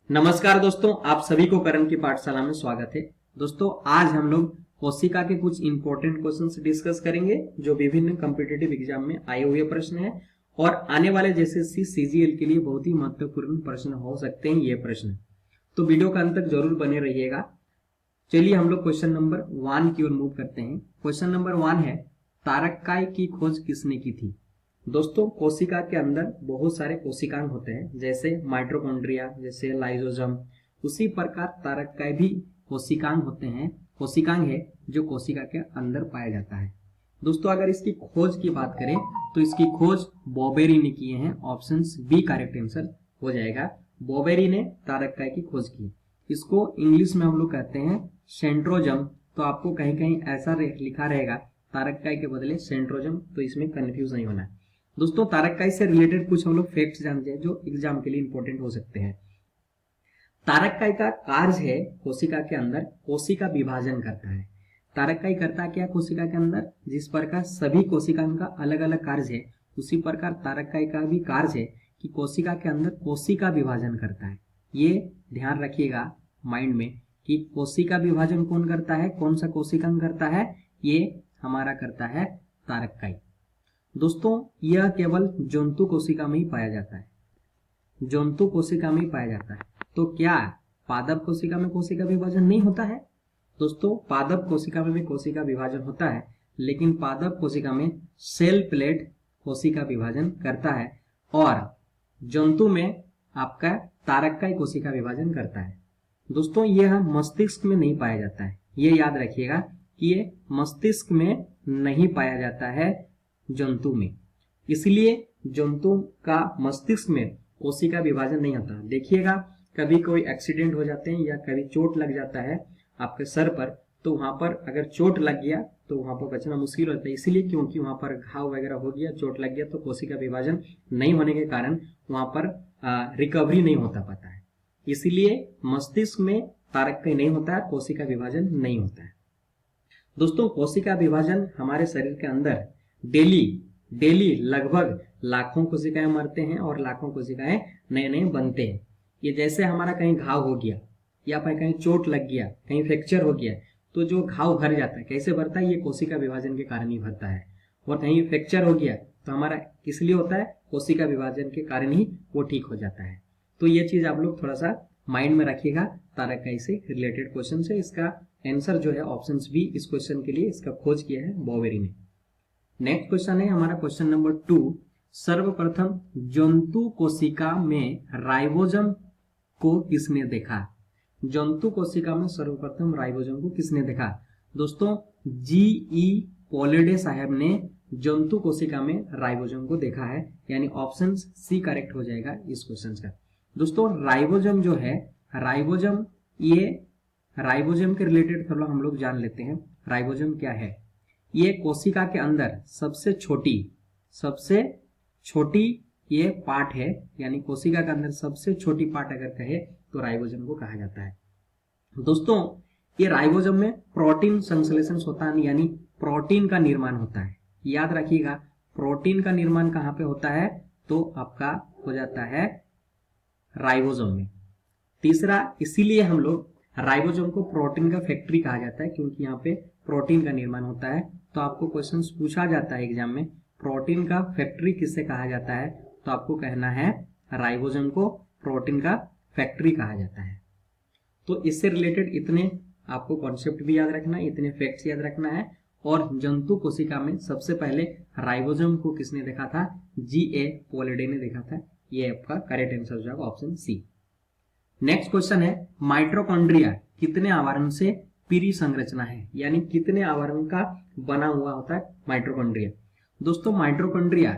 नमस्कार दोस्तों, आप सभी को करण की पाठशाला में स्वागत है। दोस्तों, आज हम लोग कोशिका के कुछ इंपॉर्टेंट क्वेश्चंस डिस्कस करेंगे जो विभिन्न कॉम्पिटिटिव एग्जाम में आए हुए प्रश्न हैं और आने वाले एसएससी सीजीएल के लिए बहुत ही महत्वपूर्ण प्रश्न हो सकते हैं ये प्रश्न। तो वीडियो का अंत तक जरूर बने रहिएगा। चलिए हम लोग क्वेश्चन नंबर 1 की ओर मूव करते हैं। क्वेश्चन नंबर 1 है, तारककाय की खोज किसने की थी? दोस्तों, कोशिका के अंदर बहुत सारे कोशिकांग होते हैं, जैसे माइटोकॉन्ड्रिया, जैसे लाइसोसोम। उसी प्रकार तारककाय भी कोशिकांग होते हैं, कोशिकांग है जो कोशिका के अंदर पाया जाता है। दोस्तों, अगर इसकी खोज की बात करें तो इसकी खोज बोबेरी ने की है। ऑप्शन बी करेक्ट आंसर हो जाएगा। बोबेरी ने तारककाय की खोज की। इसको इंग्लिश में हम लोग कहते हैं सेंट्रोजम। तो आपको कहीं कहीं ऐसा लिखा रहेगा तारककाय के बदले सेंट्रोजम, तो इसमें कंफ्यूज नहीं होना है। दोस्तों, तारककाय से रिलेटेड कुछ हम लोग फैक्ट्स जानते हैं जो एग्जाम के लिए इंपॉर्टेंट हो सकते हैं। तारककाय का कार्य है कोशिका के अंदर कोशिका विभाजन करता है। तारककाय करता क्या कोशिका के अंदर? जिस प्रकार सभी कोशिकाओं का अलग अलग कार्य है, उसी प्रकार तारककाय का भी कार्य है कि कोशिका के अंदर कोशिका विभाजन करता है। ये ध्यान रखिएगा माइंड में कि कोशिका विभाजन कौन करता है, कौन सा कोशिकांग करता है? ये हमारा करता है तारककाय। दोस्तों, यह केवल जंतु कोशिका में ही पाया जाता है। जंतु कोशिका में ही पाया जाता है। तो क्या पादप कोशिका में कोशिका विभाजन नहीं होता है? दोस्तों, पादप कोशिका में भी कोशिका विभाजन होता है, लेकिन पादप कोशिका में सेल प्लेट कोशिका विभाजन करता है और जंतु में आपका तारककाय कोशिका विभाजन करता है। दोस्तों, यह मस्तिष्क में नहीं पाया जाता है। ये याद रखिएगा कि ये मस्तिष्क में नहीं पाया जाता है जंतु में। इसलिए जंतु का मस्तिष्क में कोशिका विभाजन नहीं होता। देखिएगा, कभी कोई एक्सीडेंट हो जाते हैं या कभी चोट लग जाता है आपके सर पर, तो वहां पर अगर चोट लग गया तो वहां पर बचना मुश्किल होता है। इसलिए क्योंकि वहां पर घाव वगैरह हो गया, चोट लग गया, तो कोशिका विभाजन नहीं होने के कारण वहां पर रिकवरी नहीं होता पाता है। इसीलिए मस्तिष्क में तारककाय नहीं होता है, कोशिका विभाजन नहीं होता है। दोस्तों, कोशिका विभाजन हमारे शरीर के अंदर डेली लगभग लाखों कोशिकाएं मरते हैं और लाखों कोशिकाएं नए नए बनते हैं। ये जैसे हमारा कहीं घाव हो गया या फिर कहीं चोट लग गया, कहीं फ्रैक्चर हो गया, तो जो घाव भर जाता है, कैसे भरता है? ये कोशिका विभाजन के कारण ही भरता है। और कहीं फ्रैक्चर हो गया तो हमारा किस लिए होता है? कोशिका विभाजन के कारण ही वो ठीक हो जाता है। तो ये चीज आप लोग थोड़ा सा माइंड में रखिएगा। तारककाय से रिलेटेड क्वेश्चन है। इसका आंसर जो है ऑप्शन बी इस क्वेश्चन के लिए इसका खोज किया है बोबेरी ने। नेक्स्ट क्वेश्चन है हमारा क्वेश्चन नंबर 2। सर्वप्रथम जंतु कोशिका में राइबोसोम को किसने देखा? जंतु कोशिका में सर्वप्रथम राइबोसोम को किसने देखा? दोस्तों, जी.ई. पोलेडे साहब ने जंतु कोशिका में राइबोसोम को देखा है, यानी ऑप्शन सी करेक्ट हो जाएगा इस क्वेश्चन का। दोस्तों, राइबोसोम जो है, राइबोसोम के रिलेटेड थोड़ा हम लोग जान लेते हैं। राइबोसोम क्या है? ये कोशिका के अंदर सबसे छोटी ये पार्ट है, यानी कोशिका के अंदर सबसे छोटी पार्ट अगर कहे तो राइबोसोम को कहा जाता है। दोस्तों, ये राइबोसोम में प्रोटीन संश्लेषण होता है, यानी प्रोटीन का निर्माण होता है। याद रखिएगा, प्रोटीन का निर्माण कहाँ पे होता है? तो आपका हो जाता है राइबोसोम में। तीसरा, इसीलिए हम लोग राइबोसोम को प्रोटीन का फैक्ट्री कहा जाता है, क्योंकि यहाँ पे प्रोटीन का निर्माण होता है। तो आपको क्वेश्चन पूछा जाता है एग्जाम में, प्रोटीन का फैक्ट्री किससे कहा जाता है? तो आपको कहना है राइबोसोम को प्रोटीन का फैक्ट्री कहा जाता है। तो इससे रिलेटेड इतने आपको कॉन्सेप्ट भी याद रखना है, इतने फैक्ट्स याद रखना है। और जंतु कोशिका में सबसे पहले राइबोसोम को किसने देखा था? जी.ए. पोलेडे ने देखा था। ये आपका करेक्ट आंसर हो जाएगा ऑप्शन सी। नेक्स्ट क्वेश्चन है, माइटोकॉन्ड्रिया कितने आवरण से पीरी संरचना है, यानी कितने आवरण का बना हुआ होता है माइटोकॉन्ड्रिया? दोस्तों, माइटोकॉन्ड्रिया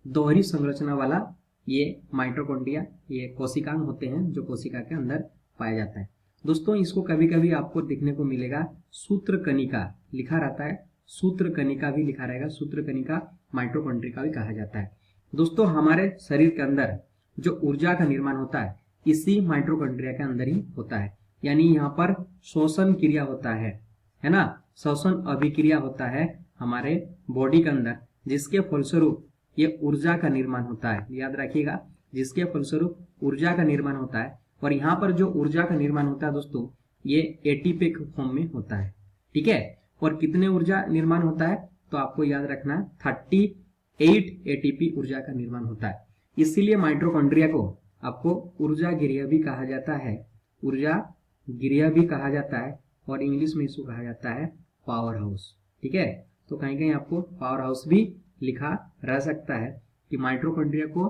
दोहरी संरचना वाला ये माइटोकॉन्ड्रिया ये कोशिकांग होते हैं जो कोशिका के अंदर पाया जाता है। दोस्तों, इसको कभी कभी आपको देखने को मिलेगा सूत्रकनिका लिखा रहता है, सूत्रकनिका भी लिखा रहेगा। सूत्रकनिका माइटोकॉन्ड्रिया भी कहा जाता है। दोस्तों, हमारे शरीर के अंदर जो ऊर्जा का निर्माण होता है इसी माइटोकॉन्ड्रिया के अंदर ही होता है, यानी यहाँ पर श्वसन क्रिया होता है ना, श्वसन अभिक्रिया होता है हमारे बॉडी के अंदर, जिसके फलस्वरूप ये ऊर्जा का निर्माण होता है। याद रखिएगा, जिसके फलस्वरूप ऊर्जा का निर्माण होता है और यहाँ पर जो ऊर्जा का निर्माण होता है दोस्तों, ये एटीपी के फॉर्म में होता है, ठीक है। और कितने ऊर्जा निर्माण होता है, तो आपको याद रखना 38 एटीपी ऊर्जा का निर्माण होता है। इसीलिए माइटोकॉन्ड्रिया को आपको ऊर्जा गिरिया भी कहा जाता है, ऊर्जा गिरिया भी कहा जाता है, और इंग्लिश में इसको कहा जाता है पावर हाउस, ठीक है। तो कहीं कहीं आपको पावर हाउस भी लिखा रह सकता है कि माइटोकॉन्ड्रिया को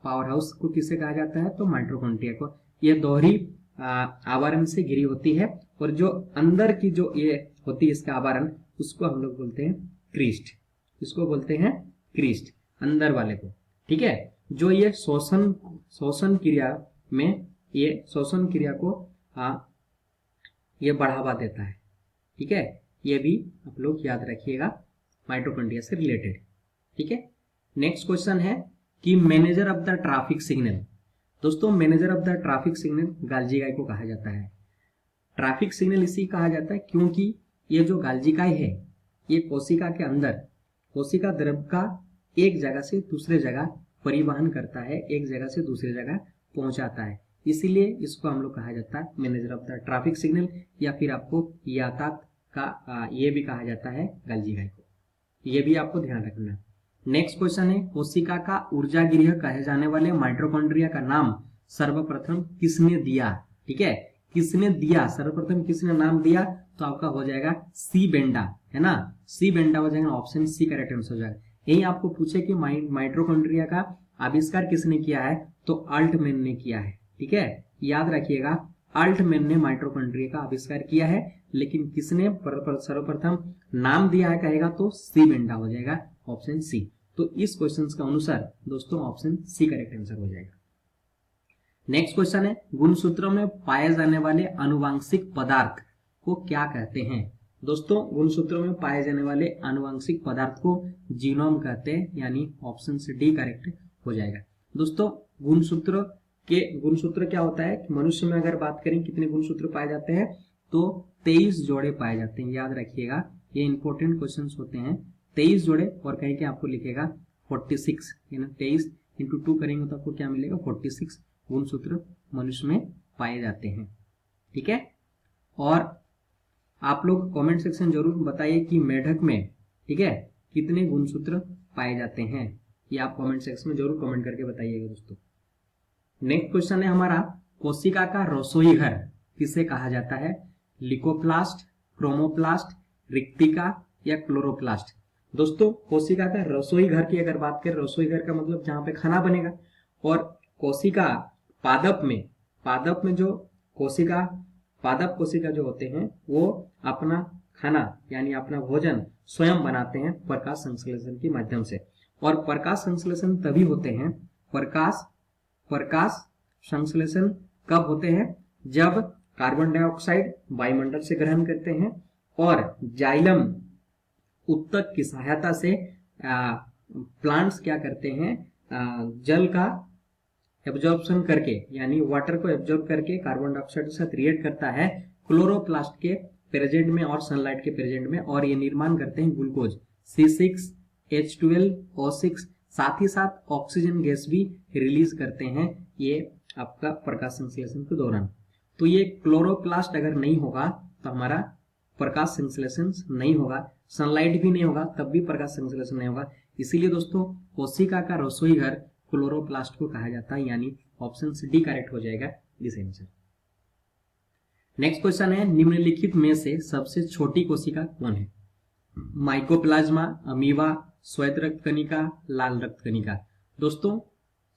पावर हाउस को किसे कहा जाता है, तो माइटोकॉन्ड्रिया को। यह दोहरी आवरण से घिरी होती है, और जो अंदर की जो ये होती है इसका आवरण, उसको हम लोग बोलते हैं क्रिस्ट, इसको बोलते हैं क्रिस्ट, अंदर वाले को, ठीक है। जो ये शोषण क्रिया में, ये शोषण क्रिया को ये बढ़ावा देता है, ठीक है। ये भी आप लोग याद रखिएगा माइटोकॉन्ड्रिया से रिलेटेड, ठीक है। नेक्स्ट क्वेश्चन है कि manager of the traffic signal. दोस्तों manager of the traffic signal गाल्जीकाई को कहा जाता है। ट्रैफिक सिग्नल इसी कहा जाता है क्योंकि ये जो गाल्जीकाई है, ये कोशिका के अंदर कोशिका द्रव का एक जगह से दूसरे जगह परिवहन करता है, एक जगह से दूसरी जगह पहुंचाता है, इसीलिए इसको हम लोग कहा जाता है manager of the traffic signal, या फिर आपको यातायात का ये भी कहा जाता है गाल्जीकाई को, ये भी आपको ध्यान रखना है। नेक्स्ट क्वेश्चन है कोशिका का ऊर्जा गृह कहे जाने वाले माइटोकॉन्ड्रिया का नाम सर्वप्रथम किसने दिया, ठीक है। किसने दिया, सर्वप्रथम किसने नाम दिया, तो आपका हो जाएगा सी बेंडा, है ना, सी बेंडा हो जाएगा, ऑप्शन सी करेक्ट आंसर हो जाएगा। यही आपको पूछे कि माइटोकॉन्ड्रिया का आविष्कार किसने किया है, तो अल्टमैन ने किया है, ठीक है। याद रखिएगा अल्टमैन ने माइटोकॉन्ड्रिया का आविष्कार किया है, लेकिन किसने सर्वप्रथम नाम दिया है कहेगा तो सी बेंडा हो जाएगा, ऑप्शन सी। तो इस क्वेश्चन का अनुसार दोस्तों ऑप्शन सी करेक्ट आंसर हो जाएगा। नेक्स्ट क्वेश्चन है गुणसूत्रों में पाए जाने वाले आनुवांशिक पदार्थ को क्या कहते हैं। दोस्तों गुणसूत्रों में पाए जाने वाले आनुवांशिक पदार्थ को जीनोम कहते हैं, यानी ऑप्शन डी करेक्ट हो जाएगा। दोस्तों गुणसूत्र क्या होता है कि मनुष्य में अगर बात करें कितने गुणसूत्र पाए जाते हैं, तो 23 जोड़े पाए जाते हैं। याद रखिएगा ये इंपॉर्टेंट क्वेश्चन होते हैं, 23 जोड़े, और कहीं के आपको लिखेगा 46, यानी 23 इंटू 2 करेंगे तो आपको क्या मिलेगा 46 गुणसूत्र मनुष्य में पाए जाते हैं, ठीक है। और आप लोग कमेंट सेक्शन जरूर बताइए कि मेढक में, ठीक है, कितने गुणसूत्र पाए जाते हैं, ये आप कमेंट सेक्शन में जरूर कमेंट करके बताइएगा दोस्तों। नेक्स्ट क्वेश्चन है हमारा कोशिका का रसोई घर किसे कहा जाता है, लिकोप्लास्ट, क्रोमोप्लास्ट, रिक्तिका या क्लोरोप्लास्ट। दोस्तों कोशिका का रसोई घर की अगर बात करें, रसोई घर का मतलब जहां पे खाना बनेगा, और कोशिका पादप में जो पादप कोशिका जो होते हैं वो अपना खाना यानी अपना भोजन स्वयं बनाते हैं प्रकाश संश्लेषण के माध्यम से। और प्रकाश संश्लेषण तभी होते हैं, प्रकाश संश्लेषण कब होते हैं, जब कार्बन डाइऑक्साइड वायुमंडल से ग्रहण करते हैं और जाइलम उत्तक की सहायता से प्लांट्स क्या करते हैं, जल का एब्जॉर्प्शन करके, यानी वाटर को एब्जॉर्ब करके कार्बन डाइऑक्साइड के साथ रिएक्ट करता है क्लोरोप्लास्ट के प्रेजेंट में और सनलाइट के प्रेजेंट में, और ये निर्माण करते हैं ग्लूकोज C6H12O6, साथ ही साथ ऑक्सीजन गैस भी रिलीज करते हैं ये आपका प्रकाश संश्लेषण के दौरान। तो ये क्लोरोप्लास्ट अगर नहीं होगा तो हमारा प्रकाश संश्लेषण नहीं होगा, सनलाइट भी नहीं होगा तब भी प्रकाश संश्लेषण नहीं होगा। इसीलिए दोस्तों कोशिका का रसोई घर क्लोरोप्लास्ट को कहा जाता है, यानी ऑप्शन डी करेक्ट हो जाएगा दिस आंसर। नेक्स्ट क्वेश्चन है निम्नलिखित में से सबसे छोटी कोशिका कौन है, माइकोप्लाज्मा, अमीबा, श्वेत रक्त कणिका, लाल रक्त कणिका। दोस्तों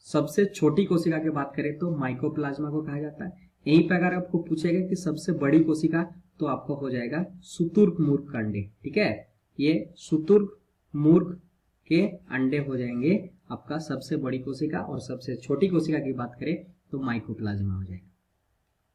सबसे छोटी कोशिका की बात करें तो माइकोप्लाज्मा को कहा जाता है। यहीं पर अगर आपको पूछेगा कि सबसे बड़ी कोशिका, तो आपको हो जाएगा शुतुरमुर्ग का अंडे, ठीक है। ये शुतुरमुर्ग के अंडे हो जाएंगे आपका सबसे बड़ी कोशिका, और सबसे छोटी कोशिका की बात करें तो माइकोप्लाज्मा हो जाएगा।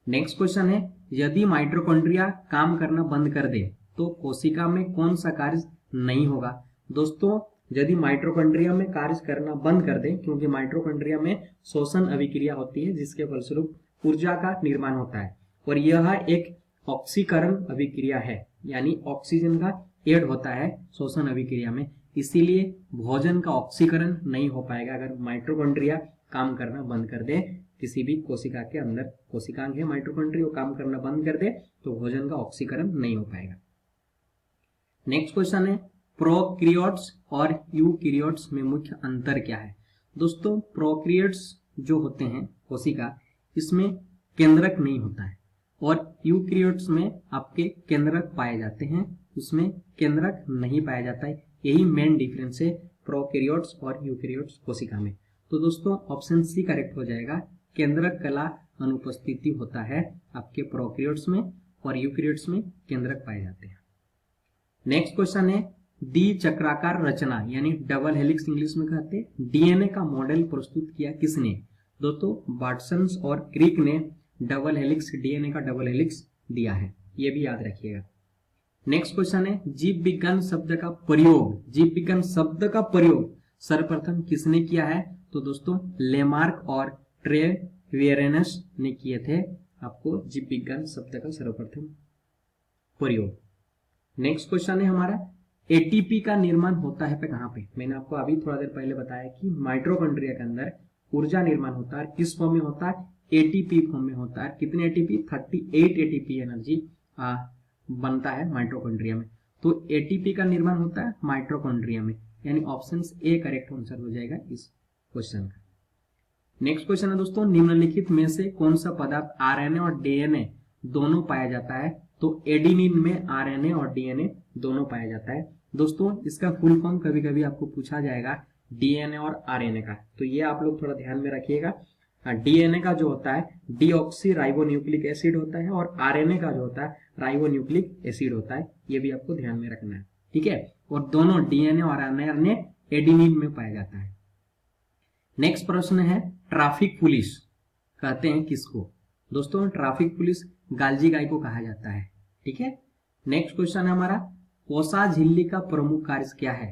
नेक्स्ट क्वेश्चन है यदि माइटोकॉन्ड्रिया काम करना बंद कर दे तो कोशिका में कौन सा कार्य नहीं होगा। दोस्तों यदि माइटोकॉन्ड्रिया में कार्य करना बंद कर दे, क्योंकि माइटोकॉन्ड्रिया में शोषण अभिक्रिया होती है जिसके फलस्वरूप ऊर्जा का निर्माण होता है, और यह एक ऑक्सीकरण अभिक्रिया है, यानी ऑक्सीजन का ऐड होता है शोषण अभिक्रिया में, इसीलिए भोजन का ऑक्सीकरण नहीं हो पाएगा अगर माइटोकॉन्ड्रिया काम करना बंद कर दे। किसी भी कोशिका के अंदर कोशिकांग है माइटोकॉन्ड्रिया, वो काम करना बंद कर दे तो भोजन का ऑक्सीकरण नहीं हो पाएगा। नेक्स्ट क्वेश्चन है प्रोकैरियोट्स और यूकैरियोट्स में मुख्य अंतर क्या है। दोस्तों प्रोकैरियोट्स जो होते हैं कोशिका, इसमें केंद्रक नहीं होता है, और यूकैरियोट्स में आपके केंद्रक पाए जाते हैं, उसमें केंद्रक नहीं पाया जाता है। यही मेन डिफरेंस है प्रोकैरियोट्स और यूकैरियोट्स कोशिका में। तो दोस्तों ऑप्शन सी करेक्ट हो जाएगा, केंद्रक कला अनुपस्थिति होता है आपके प्रोकैरियोट्स में, और यूकैरियोट्स में केंद्रक पाए जाते हैं। नेक्स्ट क्वेश्चन है द्विचक्राकार रचना यानी डबल हेलिक्स इंग्लिश में कहते हैं, डीएनए का मॉडल प्रस्तुत किया किसने। दोस्तों वाटसन और क्रिक ने डबल हेलिक्स, डीएनए का डबल हेलिक्स दिया है, ये भी याद रखिएगा। नेक्स्ट क्वेश्चन है जीव विज्ञान शब्द का प्रयोग, जीव विज्ञान शब्द का प्रयोग सर्वप्रथम किसने किया है। तो दोस्तों लेमार्क और ट्रेवेरेनस ने किए थे आपको जीव विज्ञान शब्द का सर्वप्रथम प्रयोग। नेक्स्ट क्वेश्चन है हमारा एटीपी का निर्माण होता है पे कहां पे। मैंने आपको अभी थोड़ा देर पहले बताया कि माइटोकॉन्ड्रिया के अंदर ऊर्जा निर्माण होता है, किस फॉर्म में होता है, एटीपी फॉर्म में होता है। कितने एटीपी, 38 एटीपी एनर्जी बनता है माइटोकॉन्ड्रिया में। तो एटीपी का निर्माण होता है माइटोकॉन्ड्रिया में, यानी ऑप्शन ए करेक्ट आंसर हो जाएगा इस क्वेश्चन का। नेक्स्ट क्वेश्चन है दोस्तों निम्नलिखित में से कौन सा पदार्थ आरएनए और डीएनए दोनों पाया जाता है। तो एडेनिन में आरएनए और डीएनए दोनों पाया जाता है। दोस्तों इसका फुल फॉर्म कभी कभी आपको पूछा जाएगा डीएनए और आरएनए का, तो ये आप लोग थोड़ा ध्यान में रखिएगा। डीएनए का जो होता है डीऑक्सी राइबोन्यूक्लिक एसिड होता है, और आरएनए का जो होता है राइबोन्यूक्लिक एसिड होता है, ये भी आपको ध्यान में रखना है, ठीक है। और दोनों डीएनए और आरएनए एडेनिन में पाया जाता है। नेक्स्ट प्रश्न है ट्रैफिक पुलिस कहते हैं किसको। दोस्तों ट्रैफिक पुलिस गाल्जी गाय को कहा जाता है, ठीक है। नेक्स्ट क्वेश्चन है हमारा कोसा झिल्ली का प्रमुख कार्य क्या है।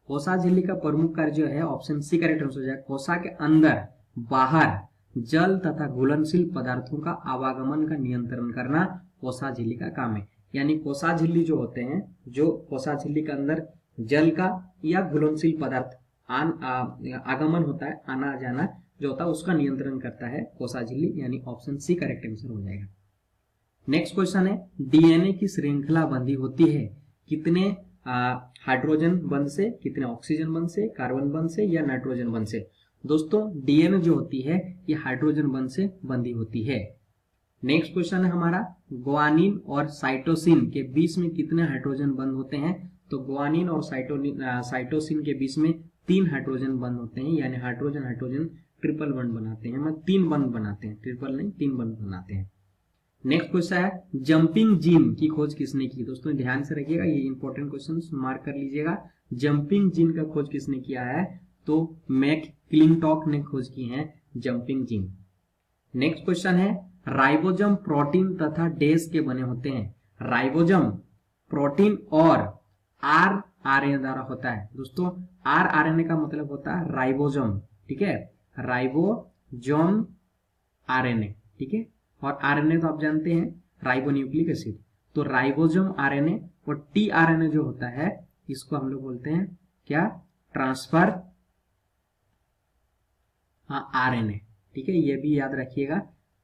कोसा झिल्ली का प्रमुख कार्य जो है ऑप्शन सी करेक्ट आंसर हो जाएगा, कोसा के अंदर बाहर जल तथा घुलनशील पदार्थों का आवागमन का नियंत्रण करना कोसा झिल्ली का काम है। यानी कोसा झिल्ली जो होते हैं, जो कोसा झिल्ली के अंदर जल का या घुलनशील पदार्थ आगमन होता है, आना जाना जो होता है उसका नियंत्रण करता है कोसा झिल्ली, यानी ऑप्शन सी करेक्ट आंसर हो जाएगा। नेक्स्ट क्वेश्चन है डीएनए की श्रृंखला बंधी होती है कितने हाइड्रोजन बंध से, कितने ऑक्सीजन बंध से, कार्बन बंध से या नाइट्रोजन बंध से। दोस्तों डीएनए जो होती है ये हाइड्रोजन बंध से बंधी होती है। नेक्स्ट क्वेश्चन है हमारा ग्वानिन और साइटोसिन के बीच में कितने हाइड्रोजन बंध होते हैं। तो ग्वानिन और साइटोसिन के बीच में 3 हाइड्रोजन बंध होते हैं, यानी हाइड्रोजन हाइड्रोजन ट्रिपल बंध बनाते हैं, मतलब 3 बंध बनाते हैं, ट्रिपल नहीं 3 बंध बनाते हैं। नेक्स्ट क्वेश्चन है जंपिंग जीन की खोज किसने की। दोस्तों ध्यान से रखिएगा, ये इंपॉर्टेंट क्वेश्चन मार्क कर लीजिएगा। जंपिंग जीन का खोज किसने किया है, तो मैकक्लिंटॉक ने खोज की है जंपिंग जीन। नेक्स्ट क्वेश्चन है राइबोसोम प्रोटीन तथा डैश के बने होते हैं। राइबोसोम प्रोटीन और आरएनए द्वारा होता है। दोस्तों आरएनए का मतलब होता है राइबोसोम, ठीक है, राइबोसोम आरएनए, ठीक है। और आरएनए तो आप जानते हैं राइबोन्यूक्लिक एसिड। तो राइबोसोम आरएनए और टीआरएनए जो होता है इसको हम लोग बोलते हैं क्या, ट्रांसफर आरएनए, ठीक है, ये भी याद रखिएगा।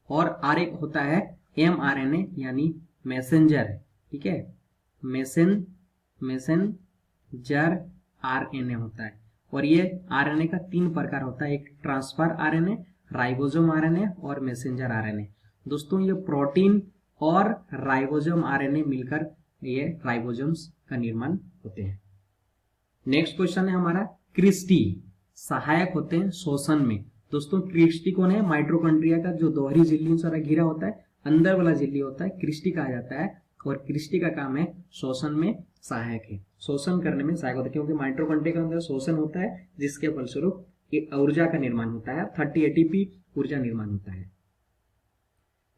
और आर एक होता है एमआरएनए यानी मैसेंजर, ठीक है, मैसेंजर आरएनए होता है। और ये आरएनए का 3 प्रकार होता है, एक ट्रांसफर आरएनए, राइबोसोम आरएनए और मैसेंजर आरएनए। दोस्तों ये प्रोटीन और राइबोसोम आरएनए मिलकर ये राइबोसोम्स का निर्माण होते हैं। नेक्स्ट क्वेश्चन है हमारा क्रिस्टी सहायक होते हैं शोषण में। दोस्तों क्रिस्टी कौन है, माइटोकॉन्ड्रिया का जो दोहरी झिल्ली सारा घिरा होता है, अंदर वाला झिल्ली होता है, क्रिस्टी कहा जाता है। और क्रिस्टी का काम है शोषण में सहायक है, शोषण करने में सहायक होता है, क्योंकि माइटोकॉन्ड्रिया के अंदर शोषण होता है जिसके फलस्वरूप ऊर्जा का निर्माण होता है, 30 एटीपी ऊर्जा निर्माण होता है।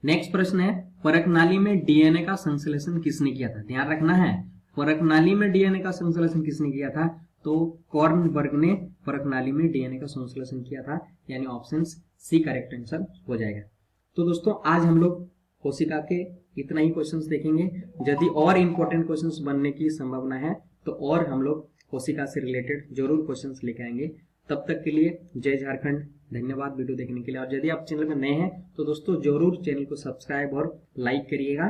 नेक्स्ट प्रश्न है परकनाली में डीएनए का संश्लेषण किसने किया था। ध्यान रखना है, परकनाली में डीएनए का संश्लेषण किसने किया था, तो कॉर्नबर्ग ने परकनाली में डीएनए का संश्लेषण किया था, यानी ऑप्शन सी करेक्ट आंसर हो जाएगा। तो दोस्तों आज हम लोग कोशिका के इतना ही क्वेश्चंस देखेंगे। यदि और इंपॉर्टेंट क्वेश्चंस बनने की संभावना है तो और हम लोग कोशिका से रिलेटेड जरूर क्वेश्चंस लेके आएंगे। तब तक के लिए जय झारखंड, धन्यवाद वीडियो देखने के लिए। और यदि आप चैनल में नए हैं तो दोस्तों जरूर चैनल को सब्सक्राइब और लाइक करिएगा।